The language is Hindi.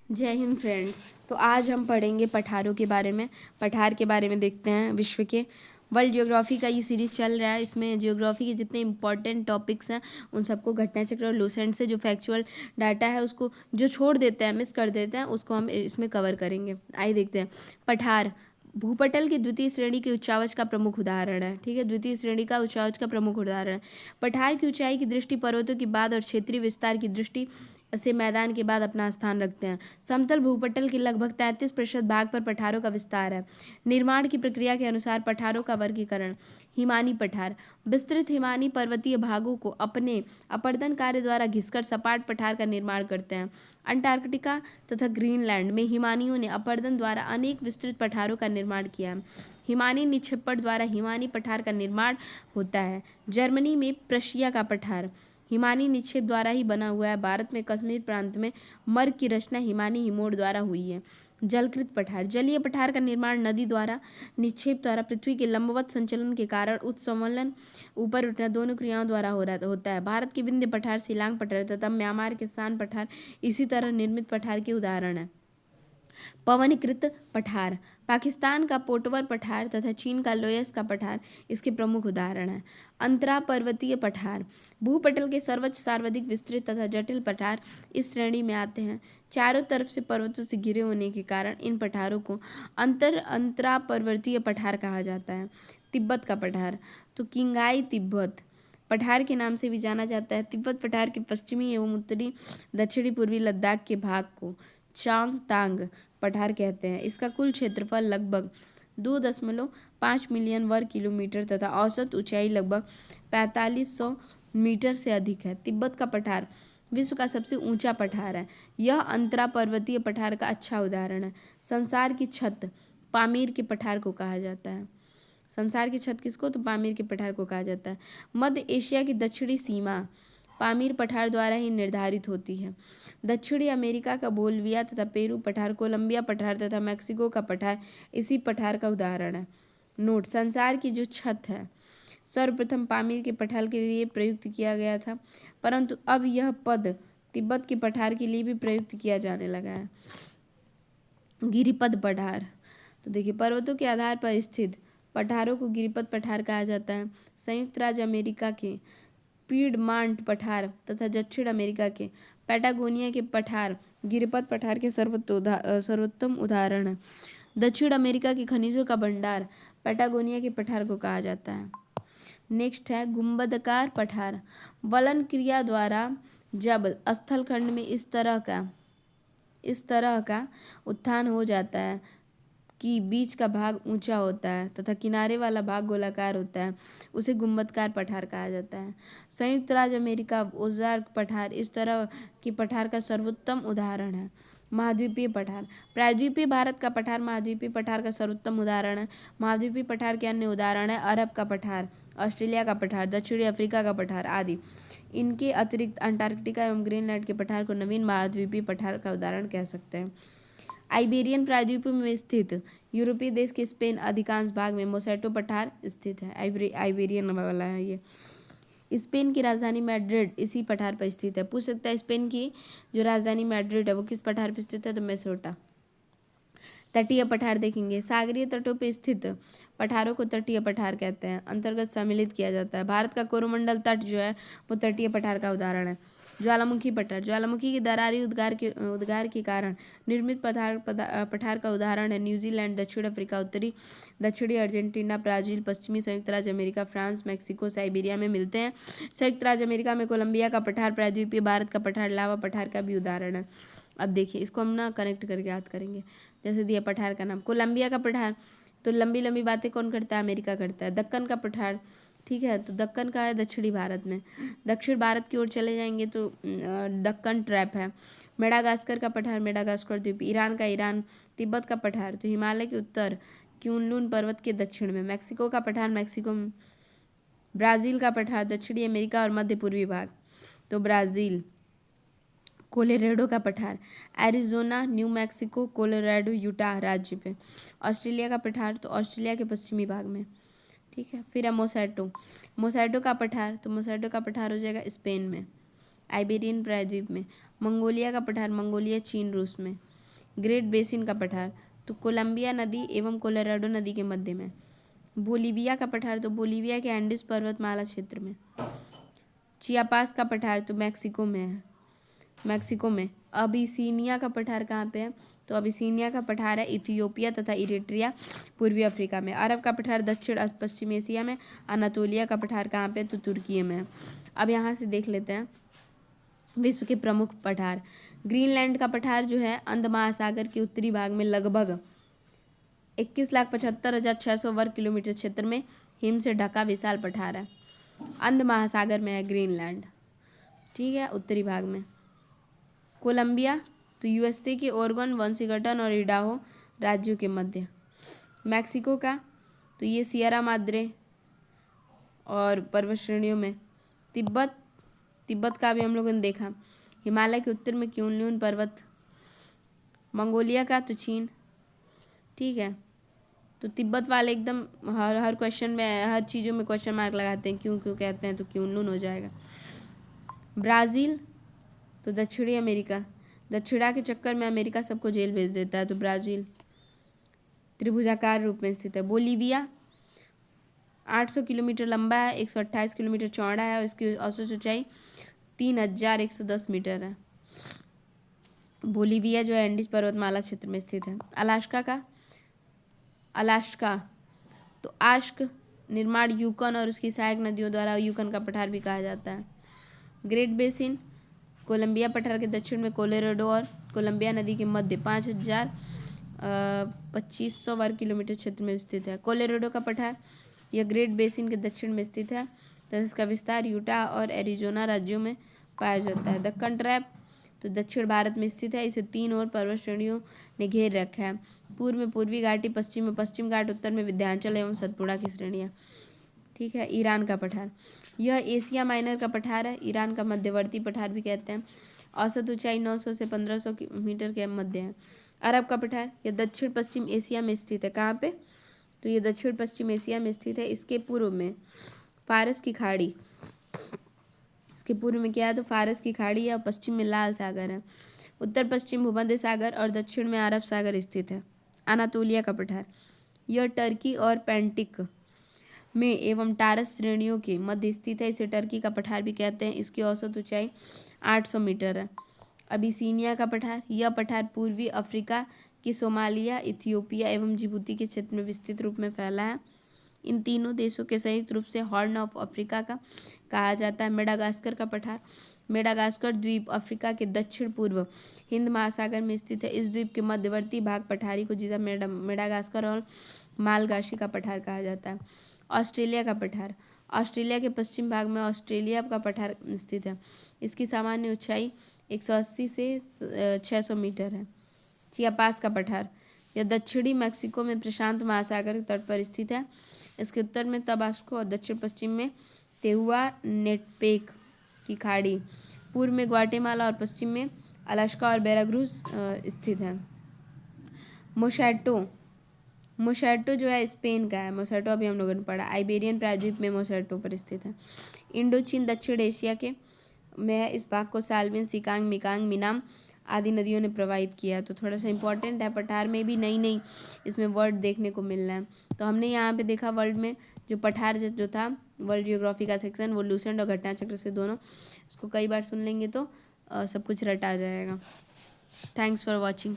जय हिंद फ्रेंड्स। तो आज हम पढ़ेंगे पठारों के बारे में। पठार के बारे में देखते हैं। विश्व के वर्ल्ड ज्योग्राफी का ये सीरीज़ चल रहा है। इसमें ज्योग्राफी के जितने इंपॉर्टेंट टॉपिक्स हैं उन सबको घटना चक्र और लूसेंट से जो फैक्चुअल डाटा है उसको जो छोड़ देते हैं, मिस कर देते हैं, उसको हम इसमें कवर करेंगे। आइए देखते हैं। पठार भूपटल की द्वितीय श्रेणी की उच्चावच का प्रमुख उदाहरण है। ठीक है, द्वितीय श्रेणी का उच्चावच का प्रमुख उदाहरण है। पठार की ऊंचाई की दृष्टि पर्वतों के बाद और क्षेत्रीय विस्तार की दृष्टि से मैदान के बाद अपना स्थान रखते हैं। समतल भूपटल के लगभग 33% भाग पर पठारों का विस्तार है। निर्माण की प्रक्रिया के अनुसार पठारों का वर्गीकरण। हिमानी पठार विस्तृत हिमानी पर्वतीय भागों को अपने अपरदन कार्य द्वारा घिसकर सपाट पठार का निर्माण करते हैं। अंटार्कटिका तथा ग्रीनलैंड में हिमानियों ने अपरदन द्वारा अनेक विस्तृत पठारों का निर्माण किया है। हिमानी निक्षेपण द्वारा हिमानी पठार का निर्माण होता है। जर्मनी में प्रशिया का पठार हिमानी निक्षेप द्वारा ही बना हुआ है। भारत में कश्मीर प्रांत में मर्ग की रचना हिमानी हिमोड़ द्वारा हुई है। जलकृत पठार जलीय पठार का निर्माण नदी द्वारा निक्षेप द्वारा पृथ्वी के लंबवत संचलन के कारण उत्सवलन ऊपर उठना दोनों क्रियाओं द्वारा होता है। भारत के विंध्य पठार, शिलांग पठार तथा म्यांमार के सान पठार इसी तरह निर्मित पठार के उदाहरण है। पवनकृत पठार पाकिस्तान का पोटवर पठार तथा चीन का लोयस का पठार इसके प्रमुख उदाहरण हैं। अंतरा पर्वतीय पठार भूपटल के सर्वोच्च सर्वाधिक विस्तृत तथा जटिल पठार इस श्रेणी में आते हैं। चारों तरफ से पर्वतों से घिरे होने के कारण इन पठारों को अंतरा पर्वतीय पठार कहा जाता है। तिब्बत का पठार तो किंगाई तिब्बत पठार के नाम से भी जाना जाता है। तिब्बत पठार के पश्चिमी एवं उत्तरी दक्षिणी पूर्वी लद्दाख के भाग को चांगतांग पठार कहते हैं। इसका कुल क्षेत्रफल लगभग 2.5 मिलियन वर्ग किलोमीटर तथा औसत ऊंचाई लगभग 4500 मीटर से अधिक है। तिब्बत का पठार विश्व का सबसे ऊंचा पठार है। यह अंतरा पर्वतीय पठार का अच्छा उदाहरण है। संसार की छत पामीर के पठार को कहा जाता है। संसार की छत किसको? तो पामीर के पठार को कहा जाता है। मध्य एशिया की दक्षिणी सीमा पामीर पठार द्वारा ही निर्धारित होती है। दक्षिणी अमेरिका का बोलिविया तथा पेरू पठार, कोलंबिया पठार तथा मैक्सिको का पठार इसी पठार का उदाहरण है। नोट: संसार की जो छत है सर्वप्रथम पामीर के पठार के लिए प्रयुक्त किया गया था, परंतु अब यह पद तिब्बत के पठार के लिए भी प्रयुक्त किया जाने लगा है। गिरिपद पठार तो देखिए, पर्वतों के आधार पर स्थित पठारों को गिरिपद पठार कहा जाता है। संयुक्त राज्य अमेरिका के पीडमांट पठार तथा दक्षिण अमेरिका के पैटागोनिया के पठार गिरिपद पठार के सर्वोत्तम उदाहरण है। दक्षिण अमेरिका के खनिजों का भंडार पैटागोनिया के पठार को कहा जाता है। नेक्स्ट है गुंबदाकार पठार। वलन क्रिया द्वारा जब स्थलखंड में इस तरह का उत्थान हो जाता है कि बीच का भाग ऊंचा होता है तथा किनारे वाला भाग गोलाकार होता है, उसे गुंबदकार पठार कहा जाता है। संयुक्त राज्य अमेरिका ओज़ार्क पठार इस तरह की पठार का सर्वोत्तम उदाहरण है। महाद्वीपीय पठार प्रायद्वीपीय भारत का पठार महाद्वीपीय पठार का सर्वोत्तम उदाहरण है। महाद्वीपीय पठार के अन्य उदाहरण है अरब का पठार, ऑस्ट्रेलिया का पठार, दक्षिणी अफ्रीका का पठार आदि। इनके अतिरिक्त अंटार्कटिका एवं ग्रीनलैंड के पठार को नवीन महाद्वीपीय पठार का उदाहरण कह सकते हैं। आइबेरियन प्रायद्वीप में स्थित यूरोपीय देश के स्पेन अधिकांश भाग में मोसेटो पठार स्थित है। आइबेरियन वाला है ये। स्पेन की राजधानी मैड्रिड इसी पठार पर स्थित है। पूछ सकता है स्पेन की जो राजधानी मैड्रिड है वो किस पठार पर स्थित है? तो मेसोटा। तटीय पठार देखेंगे। सागरीय तटों पर स्थित पठारों को तटीय पठार कहते हैं, अंतर्गत सम्मिलित किया जाता है। भारत का कोरोमंडल तट जो है वो तटीय पठार का उदाहरण है। ज्वालामुखी पठार ज्वालामुखी की दरारी उद्गार के कारण निर्मित पठार का उदाहरण है। न्यूजीलैंड, दक्षिण अफ्रीका, उत्तरी दक्षिणी अर्जेंटीना, ब्राजील, पश्चिमी संयुक्त राज्य अमेरिका, फ्रांस, मैक्सिको, साइबेरिया में मिलते हैं। संयुक्त राज्य अमेरिका में कोलंबिया का पठार प्रायद्वीपीय भारत का पठार लावा पठार का भी उदाहरण है। अब देखिए इसको हम ना कनेक्ट करके याद करेंगे। जैसे दिया पठार का नाम कोलंबिया का पठार, तो लंबी लंबी बातें कौन करता है? अमेरिका करता है। दक्कन का पठार, ठीक है, तो दक्कन का है दक्षिणी भारत में। दक्षिण भारत की ओर चले जाएंगे तो दक्कन ट्रैप है। मेडागास्कर का पठार मेडागास्कर द्वीप। ईरान का ईरान। तिब्बत का पठार तो हिमालय के उत्तर क्यूनलुन पर्वत के दक्षिण में। मैक्सिको का पठार मैक्सिको में। ब्राज़ील का पठार दक्षिणी अमेरिका और मध्य पूर्वी भाग, तो ब्राज़ील। कोलोराडो का पठार एरिजोना, न्यू मैक्सिको, कोलोराडो, यूटाह राज्य पे। ऑस्ट्रेलिया का पठार तो ऑस्ट्रेलिया के पश्चिमी भाग में, ठीक है। फिर है मोसैटो का पठार, तो मोसैटो का पठार हो जाएगा स्पेन में, आइबेरियन प्रायद्वीप में। मंगोलिया का पठार मंगोलिया, चीन, रूस में। ग्रेट बेसिन का पठार तो कोलंबिया नदी एवं कोलोराडो नदी के मध्य में। बोलीविया का पठार तो बोलीविया के एंडीज पर्वतमाला क्षेत्र में। चियापास का पठार तो मैक्सिको में है, मैक्सिको में। अबिसिनिया का पठार कहाँ पे है तो अबिसिनिया का पठार है इथियोपिया तथा इरिट्रिया पूर्वी अफ्रीका में। अरब का पठार दक्षिण पश्चिम एशिया में। अनातोलिया का पठार कहाँ पे तो तुर्की में है। अब यहाँ से देख लेते हैं विश्व के प्रमुख पठार। ग्रीनलैंड का पठार जो है अंध महासागर के उत्तरी भाग में लगभग 21,75,600 वर्ग किलोमीटर क्षेत्र में हिम से ढका विशाल पठार है। अंध महासागर में है ग्रीनलैंड, ठीक है, उत्तरी भाग में। कोलंबिया तो यूएसए के ओरेगन, वाशिंगटन और इडाहो राज्यों के मध्य। मैक्सिको का तो ये सियरा माद्रे और पर्वत श्रेणियों में। तिब्बत का भी हम लोगों ने देखा। हिमालय के उत्तर में क्यूनलुन पर्वत। मंगोलिया का तो चीन, ठीक है। तो तिब्बत वाले एकदम हर क्वेश्चन में हर चीज़ों में क्वेश्चन मार्क लगाते हैं, क्यों कहते हैं तो क्यूनलुन हो जाएगा। ब्राज़ील तो दक्षिणी अमेरिका। दक्षिणा के चक्कर में अमेरिका सबको जेल भेज देता है, तो ब्राज़ील त्रिभुजाकार रूप में स्थित है। बोलीविया 800 किलोमीटर लंबा है, 128 किलोमीटर चौड़ा है और इसकी औसत ऊंचाई 3,110 मीटर है। बोलीविया जो है एंडीज पर्वतमाला क्षेत्र में स्थित है। अलास्का तो आश्क निर्माण यूकन और उसकी सहायक नदियों द्वारा यूकन का पठार भी कहा जाता है। ग्रेट बेसिन कोलंबिया पठार के दक्षिण में कोलोराडो और कोलंबिया नदी के मध्य 5,2500 वर्ग किलोमीटर क्षेत्र में स्थित है। कोलोराडो का पठार यह ग्रेट बेसिन के दक्षिण में स्थित है तथा इसका विस्तार यूटा और एरिजोना राज्यों में पाया जाता है। दक्कन ट्रैप तो दक्षिण भारत में स्थित है। इसे 3 और पर्वत श्रेणियों ने घेर रखा है। पूर्व में पूर्वी घाटी, पश्चिम में पश्चिम घाट, उत्तर में विंध्याचल एवं सतपुड़ा की श्रेणियाँ, ठीक है। ईरान का पठार यह एशिया माइनर का पठार है। ईरान का मध्यवर्ती पठार भी कहते हैं। औसत ऊंचाई 900 से 1500 मीटर के मध्य है। अरब का पठार यह दक्षिण पश्चिम एशिया में स्थित है। कहाँ पे तो ये दक्षिण पश्चिम एशिया में स्थित है। इसके पूर्व में फारस की खाड़ी, इसके पूर्व में क्या है तो फारस की खाड़ी है और पश्चिम में लाल सागर है। उत्तर पश्चिम भूमध्य सागर और दक्षिण में अरब सागर स्थित है। अनातोलिया का पठार यह टर्की और पेंटिक में एवं टारस श्रेणियों के मध्य स्थित है। इसे टर्की का पठार भी कहते हैं। इसकी औसत ऊंचाई 800 मीटर है। अबिसिनिया का पठार यह पठार पूर्वी अफ्रीका की सोमालिया, इथियोपिया एवं जिबूती के क्षेत्र में विस्तृत रूप में फैला है। इन तीनों देशों के संयुक्त रूप से हॉर्न ऑफ अफ्रीका का कहा जाता है। मेडागास्कर का पठार मेडागास्कर द्वीप अफ्रीका के दक्षिण पूर्व हिंद महासागर में स्थित है। इस द्वीप के मध्यवर्ती भाग पठारी को जिसे मेडागास्कर और मालगाशी का पठार कहा जाता है। ऑस्ट्रेलिया का पठार ऑस्ट्रेलिया के पश्चिम भाग में ऑस्ट्रेलिया का पठार स्थित है। इसकी सामान्य ऊंचाई 180 से 600 मीटर है। चियापास का पठार यह दक्षिणी मैक्सिको में प्रशांत महासागर के तट पर स्थित है। इसके उत्तर में तबास्को और दक्षिण पश्चिम में तेहुआ नेटपेक की खाड़ी, पूर्व में ग्वाटेमाला और पश्चिम में अलास्का और बेलारूस स्थित है। मोसैटो जो है स्पेन का है। मोसैटो अभी हम लोगों ने पढ़ा। आइबेरियन प्रायद्वीप में मोसैटो पर स्थित है। इंडोचीन दक्षिण एशिया के में है। इस भाग को साल्विन, सिकांग, मिकांग, मिनाम आदि नदियों ने प्रवाहित किया। तो थोड़ा सा इंपॉर्टेंट है। पठार में भी नई इसमें वर्ड देखने को मिल रहा है। तो हमने यहाँ पे देखा वर्ल्ड में जो पठार जो था वर्ल्ड जियोग्राफी का सेक्शन, वो लूसेंट और घटनाचक्र से दोनों, इसको कई बार सुन लेंगे तो सब कुछ रट आ जाएगा। Thanks for watching.